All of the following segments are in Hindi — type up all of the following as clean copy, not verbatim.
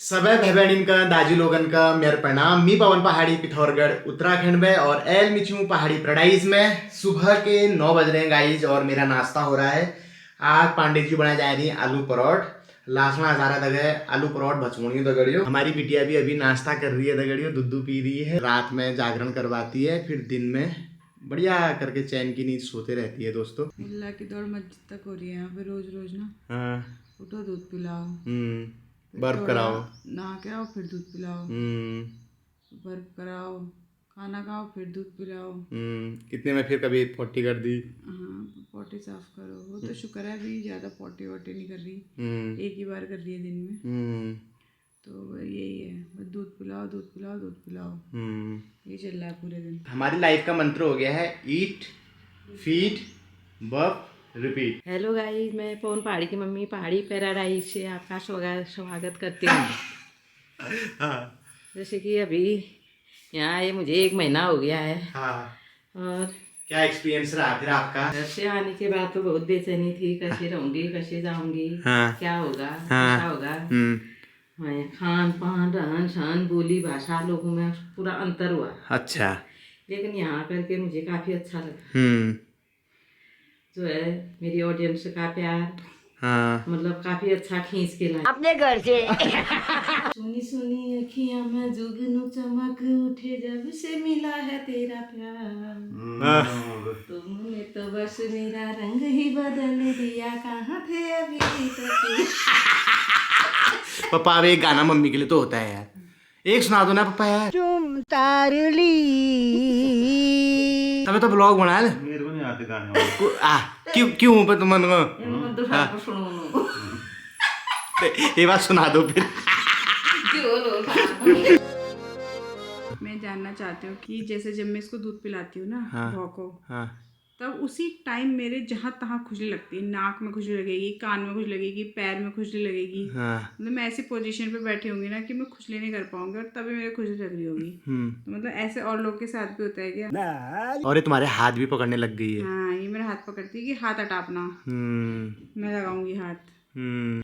सबै भाई बहन का दाजू लोगन का मेरा प्रणाम। मी पवन पहाड़ी पिथौरगढ़ उत्तराखंड में और एल मिचू पहाड़ी पैराडाइज में सुबह के 9 बज रहे हैं गाइज और मेरा नाश्ता हो रहा है। आज पांडे जी बनाए जा रही हैं आलू परोठ। लासना हजारा दगे आलू परोठ भचमुड़ी दगड़ियों। हमारी बिटिया भी अभी नाश्ता कर रही है दगड़ियों, दूध पी रही है। रात में जागरण करवाती है, फिर दिन में बढ़िया करके चैन की नींद सोते रहती है दोस्तों। अल्लाह की दौड़ मस्जिद तक हो रही है यहाँ पे रोज रोज ना। हाँ। उठो दूध पिलाओ, बर्फ कराओ, नहा के आओ फिर दूध पिलाओ, बर्फ कराओ, खाना खाओ फिर दूध पिलाओ। कितने में फिर कभी 40 कर दी। हाँ, पोटी साफ करो। वो तो शुक्र है अभी ज्यादा पोटी वोटी नहीं कर रही, एक ही बार कर रही है दिन में। तो यही है, बस दूध पिलाओ दूध पिलाओ दूध पिलाओ, ये चल रहा है पूरे दिन। हमारी लाइफ का मंत्र हो गया है ईट फीड बफ रिपीट। हेलो गाइस, मैं पवन पहाड़ी की मम्मी पहाड़ी पैराडाइज से आपका स्वागत करती हूँ। हाँ। जैसे कि अभी यहाँ आए मुझे 1 महीना हो गया है। हाँ। और क्या एक्सपीरियंस रहा फिर आपका? घर से आने के बाद तो बहुत बेचैनी थी, कैसे रहूंगी कैसे जाऊंगी, हाँ। क्या होगा हाँ। क्या होगा। खान पान रहन सहन बोली भाषा लोगों में पूरा अंतर हुआ। अच्छा। लेकिन यहाँ करके मुझे काफी अच्छा लगा। जो है मेरी ऑडियंस का प्यार, हाँ। मतलब काफी अच्छा खींच के लाया अपने घर से। सुनी सुनी अखियां में जुगनू चमक उठे जब से मिला है तेरा प्यार, तुमने तो बस मेरा रंग ही बदल दिया, कहाँ थे अभी तक। पापा अब एक गाना मम्मी के लिए तो होता है यार, एक सुना दो ना पापा यार। तुम तार ली। तबे तो ब्लॉग बना ले। मेरे को नहीं आते गाने। क्यों क्यों पे तुम ये बात सुना दो फिर। मैं जानना चाहती हूँ कि जैसे जब मैं इसको दूध पिलाती हूँ ना, हाँ। भौ को, हाँ। तब उसी टाइम मेरे जहाँ तहाँ खुजली लगती है। नाक में खुजली लगेगी, कान में खुजली लगेगी, पैर में खुजली लगेगी। हाँ। मतलब मैं ऐसी पोजीशन पे बैठी होंगी ना कि मैं खुजली नहीं कर पाऊंगी और तभी मेरे खुजली लग रही होगी। तो मतलब ऐसे और लोग के साथ भी होता है क्या? और ये तुम्हारे हाथ भी पकड़ने लग गई है। हाँ, ये मेरा हाथ पकड़ती है कि हाथ हटापना, मैं लगाऊंगी हाथ।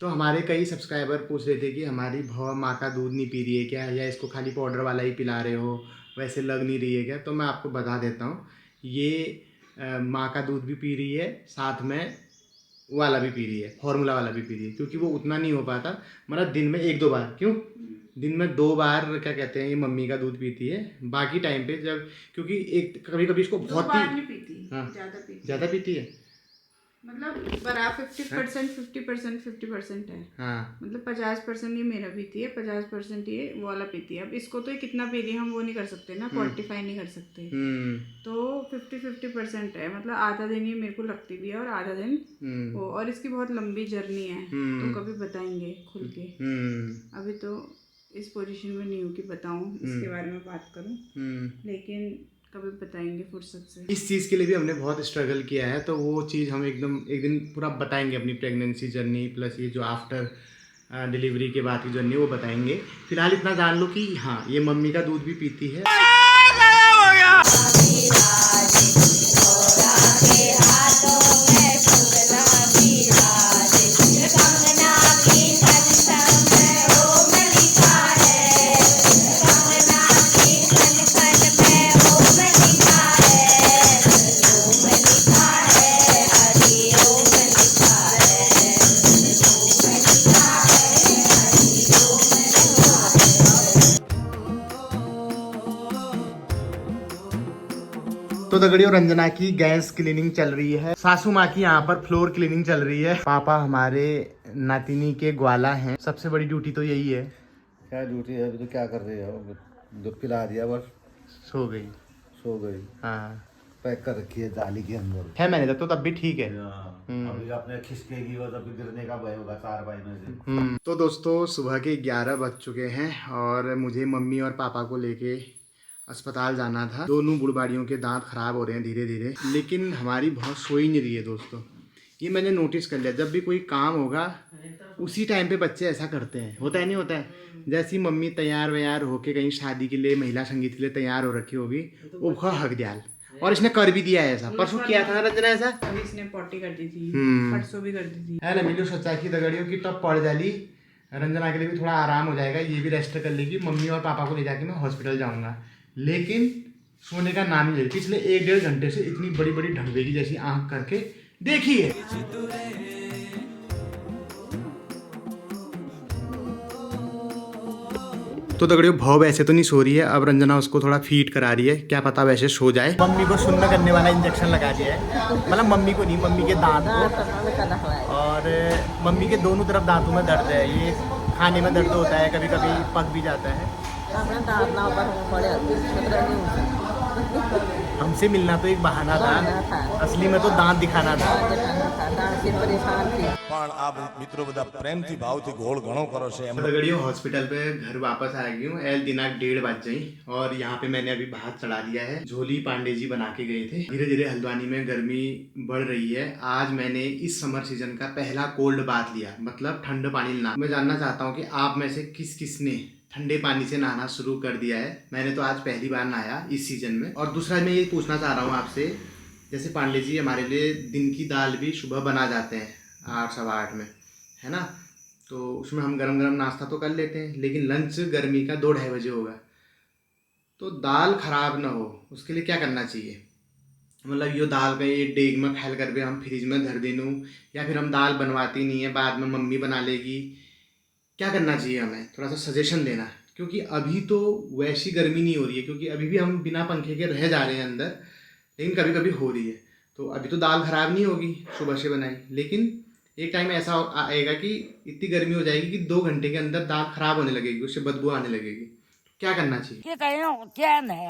तो हमारे कई सब्सक्राइबर पूछ रहे थे कि हमारी भौ माँ का दूध नहीं पी रही है क्या, या इसको खाली पाउडर वाला ही पिला रहे हो, वैसे लग नहीं रही है क्या। तो मैं आपको बता देता हूँ, ये माँ का दूध भी पी रही है, साथ में वाला भी पी रही है, फॉर्मूला वाला भी पी रही है, क्योंकि वो उतना नहीं हो पाता। मतलब दिन में 1-2 बार, क्यों दिन में 2 बार क्या कहते हैं, ये मम्मी का दूध पीती है। बाकी टाइम पे जब, क्योंकि एक कभी कभी इसको बहुत नहीं पीती, हाँ, ज़्यादा पीती है। मतलब बराबर 50% 50% है। हाँ। मतलब 50% ये मेरा पीती है, 50% ये वो वाला पीती है। अब इसको तो ये कितना पी रही है हम वो नहीं कर सकते ना, क्वांटिफाई नहीं कर सकते। तो 50-50% है, मतलब आधा दिन ये मेरे को लगती भी है और आधा दिन वो। और इसकी बहुत लंबी जर्नी है, तो कभी बताएंगे खुल के। अभी तो इस पोजीशन में नहीं हूँ कि बताऊँ, इसके बारे में बात करूँ, लेकिन कभी बताएंगे फुर्सत से। इस चीज़ के लिए भी हमने बहुत स्ट्रगल किया है, तो वो चीज़ हम एकदम एक दिन पूरा बताएंगे, अपनी प्रेगनेंसी जर्नी प्लस ये जो आफ्टर डिलीवरी के बाद की जर्नी वो बताएंगे। फिलहाल इतना जान लो कि हाँ, ये मम्मी का दूध भी पीती है। तो दगड़ियों, रंजना की गैस क्लीनिंग चल रही है, सासू माँ की यहाँ पर फ्लोर क्लीनिंग चल रही है, पापा हमारे नातिनी के ग्वाला हैं। सबसे बड़ी ड्यूटी तो यही है। क्या ड्यूटी है? अभी तो क्या कर रही है? दूध पिला दिया, बस सो गई। सो गई। हाँ, पैक कर रखी है जाली के अंदर है मैंने तो तब भी ठीक है। अभी अपने खिसकेगी और तभी गिरने का भय होगा 4 बाई में से। तो दोस्तों, सुबह के 11 बज चुके हैं और मुझे मम्मी और पापा को लेके अस्पताल जाना था। दोनों बुढ़बाड़ियों के दांत खराब हो रहे हैं धीरे धीरे, लेकिन हमारी बहुत सोई नहीं रही है दोस्तों। ये मैंने नोटिस कर लिया, जब भी कोई काम होगा उसी टाइम पे बच्चे ऐसा करते हैं। होता है नहीं होता है? जैसी मम्मी तैयार व्यार होके कहीं शादी के लिए, महिला संगीत के लिए तैयार हो रखी होगी, वो हक दयाल, और इसने कर भी दिया है ऐसा। परसों किया था ना रंजना ऐसा, अभी इसने पॉटी कर दी थी, परसों भी कर दी थी। है ना मिलो सोचा की दगड़ियों की टप पड़ जाली रंजना के लिए भी थोड़ा आराम हो जाएगा, ये भी रेस्ट कर लेगी। मम्मी और पापा को ले जाके मैं हॉस्पिटल जाऊंगा, लेकिन सोने का नाम ही ले। पिछले 1-1.5 घंटे से इतनी बड़ी बड़ी ढंगवे की जैसी आंख करके देखी है। तो दगड़ियों भाव वैसे तो नहीं सो रही है, अब रंजना उसको थोड़ा फीड करा रही है, क्या पता वैसे सो जाए। मम्मी को सुन्न करने वाला इंजेक्शन लगा दिया है, मतलब मम्मी को नहीं, मम्मी के दांत को। और मम्मी के दोनों तरफ दांतों में दर्द है, ये खाने में दर्द होता है, कभी कभी पक भी जाता है। हमसे मिलना तो एक बहाना था, असली में तो दांत दिखाना था। પણ આ મિત્રો બધા પ્રેમથી ભાવથી ઘોળ ઘણો કરો છે। दगड़ियों हॉस्पिटल पे घर वापस आ गई हूँ, एल दिनांक 1:30 बज गई और यहाँ पे मैंने अभी भात चढ़ा दिया है। झोली पांडे जी बना के गए थे। धीरे धीरे हल्द्वानी में गर्मी बढ़ रही है। आज मैंने इस समर सीजन का पहला कोल्ड बाथ लिया, मतलब ठंडा पानी लेना। मैं जानना चाहता हूँ कि आप में से किस किस ने ठंडे पानी से नहाना शुरू कर दिया है। मैंने तो आज पहली बार नहाया इस सीजन में। और दूसरा मैं ये पूछना चाह रहा हूँ आपसे, जैसे पांडे जी हमारे लिए दिन की दाल भी सुबह बना जाते हैं 8-8 में, है ना, तो उसमें हम गरम गरम नाश्ता तो कर लेते हैं, लेकिन लंच गर्मी का 2-2:30 बजे होगा, तो दाल ख़राब ना हो उसके लिए क्या करना चाहिए? मतलब ये दाल का ये डेग में फैल कर भी हम फ्रिज में धर देनूँ, या फिर हम दाल बनवाती नहीं है, बाद में मम्मी बना लेगी, क्या करना चाहिए हमें? थोड़ा सा सजेशन देना, क्योंकि अभी तो वैसी गर्मी नहीं हो रही है, क्योंकि अभी भी हम बिना पंखे के रह जा रहे हैं अंदर, लेकिन कभी कभी हो रही है। तो अभी तो दाल ख़राब नहीं होगी सुबह से बनाई, लेकिन एक टाइम ऐसा आएगा कि इतनी गर्मी हो जाएगी कि 2 घंटे के अंदर दाल ख़राब होने लगेगी, उससे बदबू आने लगेगी। क्या करना चाहिए?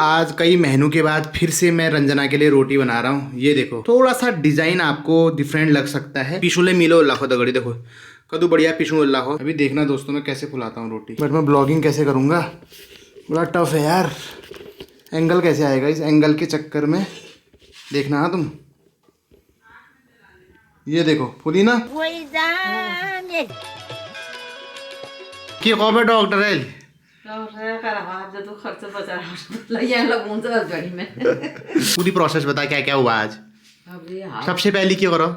आज कई महीनों के बाद फिर से मैं रंजना के लिए रोटी बना रहा हूँ। ये देखो, थोड़ा सा डिजाइन आपको डिफरेंट लग सकता है। पिछुले मिलो लाखो दगड़ी, देखो कदू बढ़िया पिछू लाखो। अभी देखना दोस्तों मैं कैसे फुलाता हूँ रोटी, बट मैं ब्लॉगिंग कैसे करूँगा, बड़ा टफ है यार। एंगल कैसे आएगा, इस एंगल के चक्कर में देखना। हाँ तुम ये देखो फुली ना कि कॉबे डॉक्टर है खर्च बचा गाड़ी में। पूरी प्रोसेस बता क्या क्या हुआ आज। सबसे पहले क्या करो?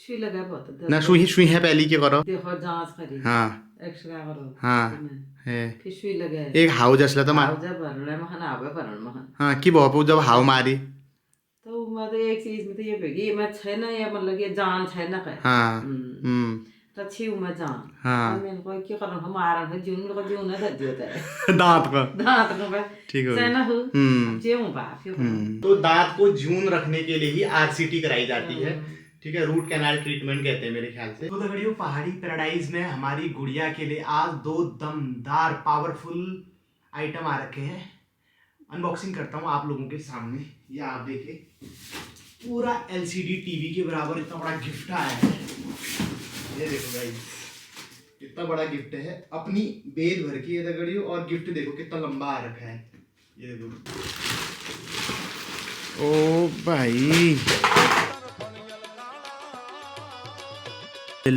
सुई लगा बहुत ना सुई है पहले क्या करो? देखो जांच करी, हाँ एक्सरे करो, हाँ है। फिर सुई लगा एक हाउ जसला तो मार, जब भरना महन आवे भरण महन। हाँ कि बहुत जब हाउ मारी तो मतलब एक चीज में तो ये भेगी मैं छै ना, ये मतलब ये जान छै ना कह। हाँ तो छिउ में जान। हाँ मैंने कोई क्या करना, हमारा है जीवन को जीवन ना दे होता है दांत का दांत को बस ठीक है छै ना हो जीव बा फिर। तो दांत को जून रखने के लिए ही आरसीटी कराई जाती है, ठीक है, रूट कैनाल ट्रीटमेंट कहते हैं मेरे ख्याल से। तो दगड़ियों पहाड़ी पैराडाइज में हमारी गुड़िया के लिए आज 2 दमदार पावरफुल आइटम आ रखे हैं। अनबॉक्सिंग करता हूँ आप लोगों के सामने। ये आप देखिए, पूरा LCD टीवी के बराबर इतना बड़ा गिफ्ट आया है। ये देखो गाइस, इतना बड़ा गिफ्ट है, अपनी बेल भर की है दगड़ियों। और गिफ्ट देखो कितना लंबा आ रखा है, ये देखो। ओ भाई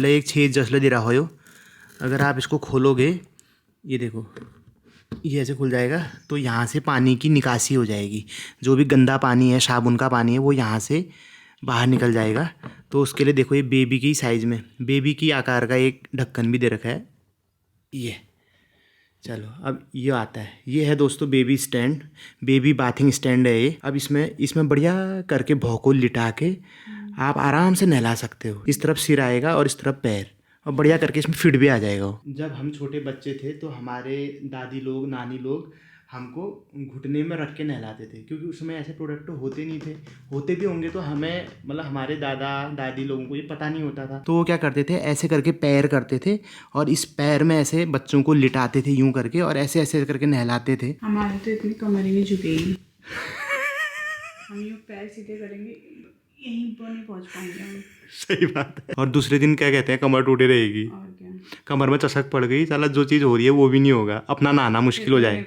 एक छेद जसले दे रहा हो, अगर आप इसको खोलोगे, ये देखो ये ऐसे खुल जाएगा, तो यहाँ से पानी की निकासी हो जाएगी। जो भी गंदा पानी है, साबुन का पानी है, वो यहाँ से बाहर निकल जाएगा। तो उसके लिए देखो ये बेबी की साइज़ में, बेबी की आकार का एक ढक्कन भी दे रखा है। ये चलो अब ये आता है, ये है दोस्तों baby stand, baby bathing stand है ये। अब इसमें बढ़िया करके भौं को लिटा के आप आराम से नहला सकते हो। इस तरफ सिर आएगा और इस तरफ पैर, और बढ़िया करके इसमें फिट भी आ जाएगा। जब हम छोटे बच्चे थे तो हमारे दादी लोग, नानी लोग हमको घुटने में रख के नहलाते थे, क्योंकि उसमें ऐसे प्रोडक्ट होते नहीं थे। होते भी होंगे तो हमें, मतलब हमारे दादा दादी लोगों को ये पता नहीं होता था। तो वो क्या करते थे, ऐसे करके पैर करते थे और इस पैर में ऐसे बच्चों को लिटाते थे यूं करके, और ऐसे ऐसे करके नहलाते थे। हमारे तो इतनी कमर ही नहीं झुकेगी। हम यूँ पैर सीधे करेंगे, यहीं पर नहीं पहुंच पाएंगे हम। सही बात है। और दूसरे दिन क्या कहते हैं, कमर टूटे रहेगी, और क्या, कमर में चसक पड़ गई, साला जो चीज़ हो रही है वो भी नहीं होगा, अपना नहाना मुश्किल हो जाए।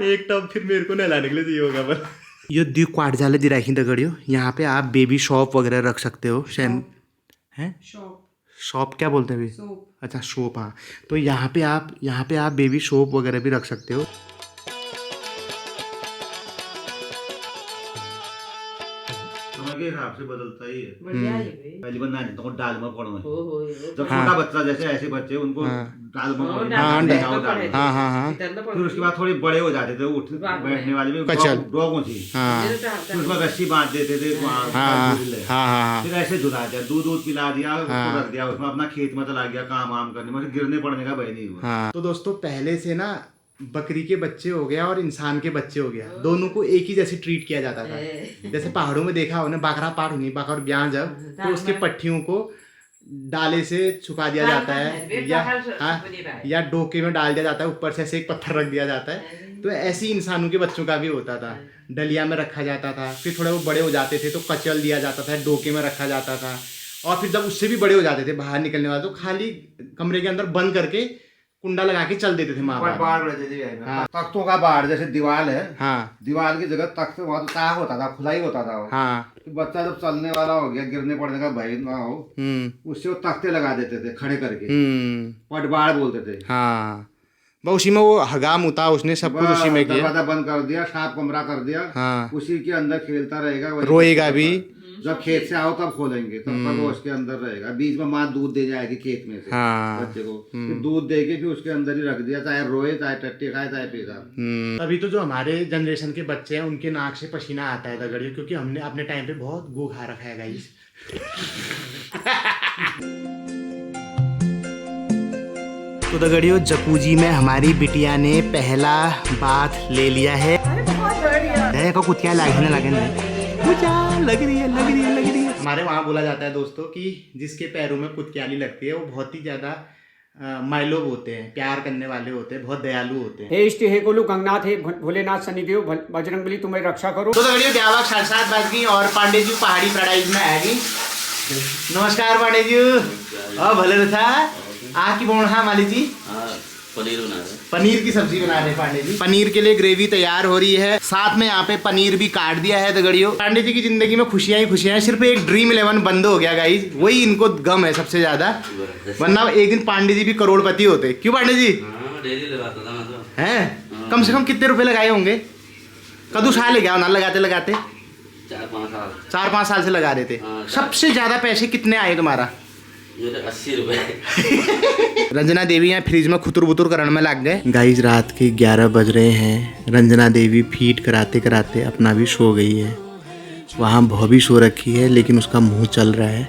एक टब फिर मेरे को नहलाने के लिए चाहिए होगा बस। ये दी क्वाड जाले दी राखी दगड़ियो, यहाँ पे आप बेबी शॉप वगैरह रख सकते हो। हैं शॉप क्या बोलते हैं अभी? सोप। अच्छा सोप, हाँ। तो यहाँ पे आप बेबी शॉप वगैरह भी रख सकते हो। के हिसाब से बदलता ही है। बढ़िया है भाई। पहली बार नानी तो दाल में पढ़ो हो जब छोटा बच्चा जैसे ऐसे बच्चे उनको दाल में फिर उसके बाद थोड़े बड़े हो जाते थे उठ बैठने वाले में डॉगों थी फिर उसमें रस्सी बांध देते थे फिर ऐसे झुला दिया दूध पिला दिया उसको रख दिया उसमें अपना खेत में चला गया काम वाम करने में गिरने पड़ने का भय नहीं हुआ। तो दोस्तों पहले से ना बकरी के बच्चे हो गया और इंसान के बच्चे हो गया, दोनों को एक ही जैसे ट्रीट किया जाता था। जैसे पहाड़ों में देखा हो ना बकरा पाठ नहीं बकर ब्याह जब तो उसके पट्टियों को डाले से छुपा दिया जाता है या डोके में डाल दिया जाता है, ऊपर से ऐसे एक पत्थर रख दिया जाता है। तो ऐसे ही इंसानों के बच्चों का भी होता था, डलिया में रखा जाता था, फिर थोड़े वो बड़े हो जाते थे तो कचल दिया जाता था, डोके में रखा जाता था, और फिर जब उससे भी बड़े हो जाते थे बाहर निकलने वाले तो खाली कमरे के अंदर बंद करके कुंडा लगा के चल देते थे माँ बाप। तख्तों का बाढ़ जैसे दीवार है, हाँ दीवार की जगह तख्त वहाँ तो ताक होता था, खुला ही होता था वो। हाँ तो बच्चा जब चलने वाला हो गया गिरने पड़ने का भय ना हो उससे वो तख्ते लगा देते थे खड़े करके, पटबाड़ बोलते थे। हाँ बस उसी में वो हगाम उता उसने सब कुछ उसी में किया, दरवाजा बंद कर दिया, साफ कमरा कर दिया। हाँ उसी के अंदर खेलता रहेगा, रोएगा भी। जब खेत से आओ तब खोलेंगे, तब तक वो उसके अंदर रहेगा। बीच में माँ दूध दे जाएगी खेत में से बच्चे को, फिर दूध देके फिर उसके अंदर ही रख दिया, चाहे रोए चाहे टट्टी खाए चाहे पेशाब। अभी तो जो हमारे जनरेशन के बच्चे हैं उनके नाक से पसीना आता है दगड़ियों, क्योंकि हमने अपने टाइम पे बहुत गो खा रखा है गाइस। तो दगड़ियों जकूजी में हमारी बिटिया ने पहला बाथ ले लिया है। को कुतिया लगने लगे लग रही है। हमारे वहाँ बोला जाता है दोस्तों कि जिसके पैरों में कुतियाली लगती है वो बहुत ही ज्यादा माइलोग होते हैं, प्यार करने वाले होते हैं, बहुत दयालु होते हैं। हे इष्ट हे गोलू गंगनाथ हे भोलेनाथ शनिदेव बजरंगबली तुम्हारी रक्षा करो। तो दगड़ियों ब्याह 7:30 बज गई और पांडे जी पहाड़ी पैराडाइज में आ गई। नमस्कार पांडे जी। भले था आ की बोल। हाँ माली जी पनीर बना रहे, पनीर की सब्जी बना रहे हैं पांडे जी। पनीर के लिए ग्रेवी तैयार हो रही है, साथ में यहाँ पे पनीर भी काट दिया है दगड़ियों। पांडे जी की जिंदगी में खुशियां ही खुशियां हैं, सिर्फ एक ड्रीम 11 बंद हो गया गाइस, वही इनको गम है सबसे ज्यादा, वरना एक दिन पांडे जी भी करोड़पति होते। क्यों पांडे जी? डेली लगाता था मैं तो। हैं कम से कम कितने रुपए लगाए होंगे? कदू साल गया ना लगाते लगाते 4-5 साल से लगा रहे थे। सबसे ज्यादा पैसे कितने आए तुम्हारा? 80 रुपए। रंजना देवी यहाँ फ्रिज में खुतुर बुतुर करने में लग गए गाइस। रात के 11 बज रहे हैं, रंजना देवी फीड कराते कराते अपना भी सो गई है। वहाँ भौ भी सो रखी है लेकिन उसका मुंह चल रहा है।